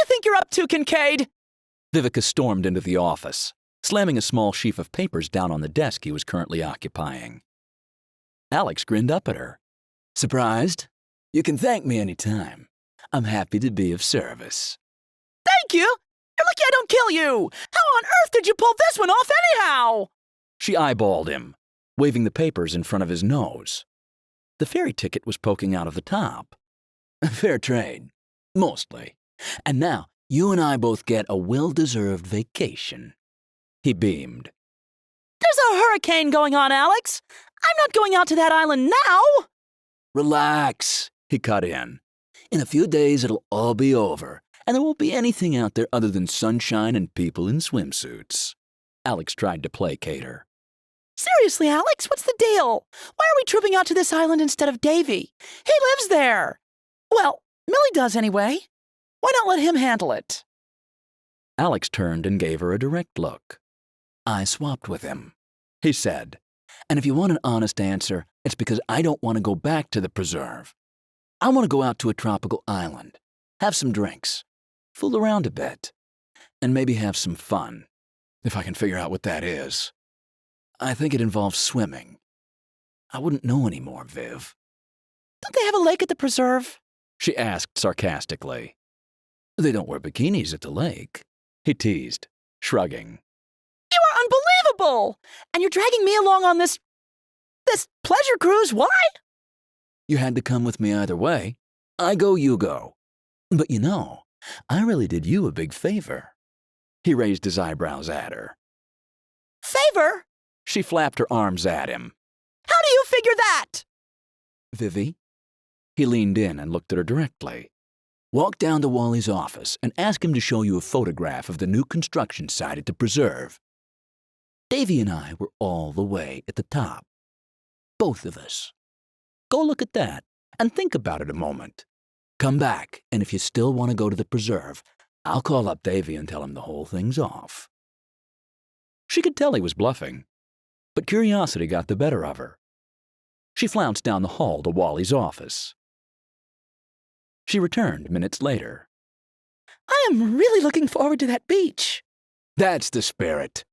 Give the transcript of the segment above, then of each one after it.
think you're up to, Kincaid? Vivica stormed into the office, slamming a small sheaf of papers down on the desk he was currently occupying. Alex grinned up at her. Surprised? You can thank me any time. I'm happy to be of service. Thank you? You're lucky I don't kill you! How on earth did you pull this one off anyhow? She eyeballed him, waving the papers in front of his nose. The ferry ticket was poking out of the top. Fair trade. Mostly. And now, you and I both get a well-deserved vacation. He beamed. There's a hurricane going on, Alex. I'm not going out to that island now. Relax, he cut in. In a few days, it'll all be over, and there won't be anything out there other than sunshine and people in swimsuits. Alex tried to placate her. Seriously, Alex, what's the deal? Why are we trooping out to this island instead of Davy? He lives there. Well, Millie does anyway. Why not let him handle it? Alex turned and gave her a direct look. I swapped with him, he said. And if you want an honest answer, it's because I don't want to go back to the preserve. I want to go out to a tropical island, have some drinks, fool around a bit, and maybe have some fun, if I can figure out what that is. I think it involves swimming. I wouldn't know anymore, Viv. Don't they have a lake at the preserve? She asked sarcastically. They don't wear bikinis at the lake, he teased, shrugging. You are unbelievable! And you're dragging me along on this pleasure cruise, why? You had to come with me either way. I go, you go. But you know, I really did you a big favor. He raised his eyebrows at her. Favor? She flapped her arms at him. How do you figure that? Vivi? He leaned in and looked at her directly. Walk down to Wally's office and ask him to show you a photograph of the new construction site at the preserve. Davy and I were all the way at the top. Both of us. Go look at that and think about it a moment. Come back, and if you still want to go to the preserve, I'll call up Davy and tell him the whole thing's off. She could tell he was bluffing, but curiosity got the better of her. She flounced down the hall to Wally's office. She returned minutes later. I am really looking forward to that beach. That's the spirit.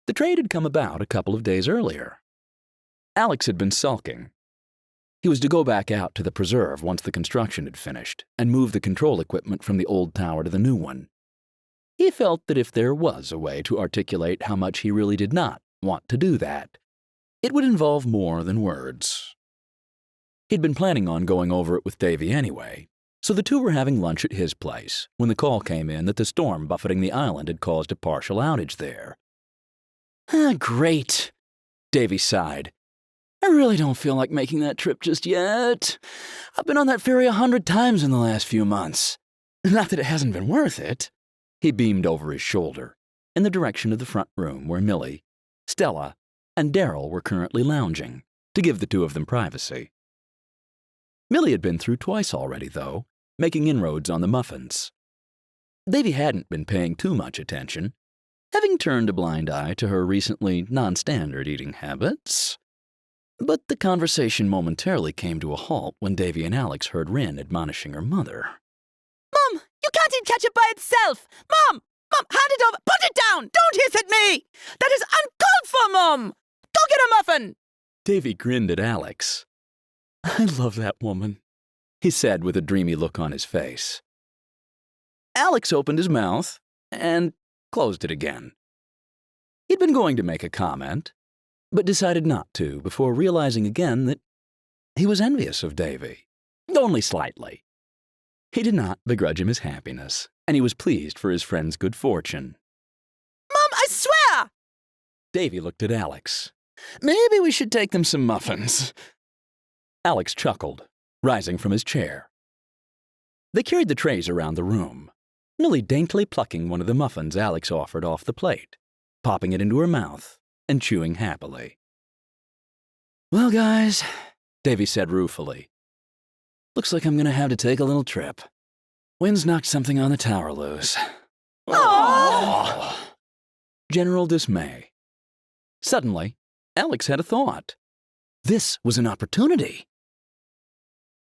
The trade had come about a couple of days earlier. Alex had been sulking. He was to go back out to the preserve once the construction had finished and move the control equipment from the old tower to the new one. He felt that if there was a way to articulate how much he really did not want to do that, it would involve more than words. He'd been planning on going over it with Davy anyway, so the two were having lunch at his place when the call came in that the storm buffeting the island had caused a partial outage there. Great, Davy sighed. I really don't feel like making that trip just yet. I've been on that ferry 100 times in the last few months. Not that it hasn't been worth it. He beamed over his shoulder, in the direction of the front room where Millie, Stella, and Darryl were currently lounging, to give the two of them privacy. Millie had been through twice already, though, making inroads on the muffins. Davy hadn't been paying too much attention, having turned a blind eye to her recently non-standard eating habits. But the conversation momentarily came to a halt when Davy and Alex heard Rin admonishing her mother. Mom, you can't eat ketchup by itself! Mom! Mom, hand it over! Put it down! Don't hiss at me! That is uncalled for, Mom! Go get a muffin! Davy grinned at Alex. I love that woman, he said with a dreamy look on his face. Alex opened his mouth and closed it again. He'd been going to make a comment, but decided not to before realizing again that he was envious of Davy, only slightly. He did not begrudge him his happiness, and he was pleased for his friend's good fortune. Mom, I swear! Davy looked at Alex. Maybe we should take them some muffins. Alex chuckled, rising from his chair. They carried the trays around the room, Millie daintily plucking one of the muffins Alex offered off the plate, popping it into her mouth, and chewing happily. Well, guys, Davy said ruefully, looks like I'm going to have to take a little trip. Wind's knocked something on the tower loose. Aww. General dismay. Suddenly, Alex had a thought. This was an opportunity.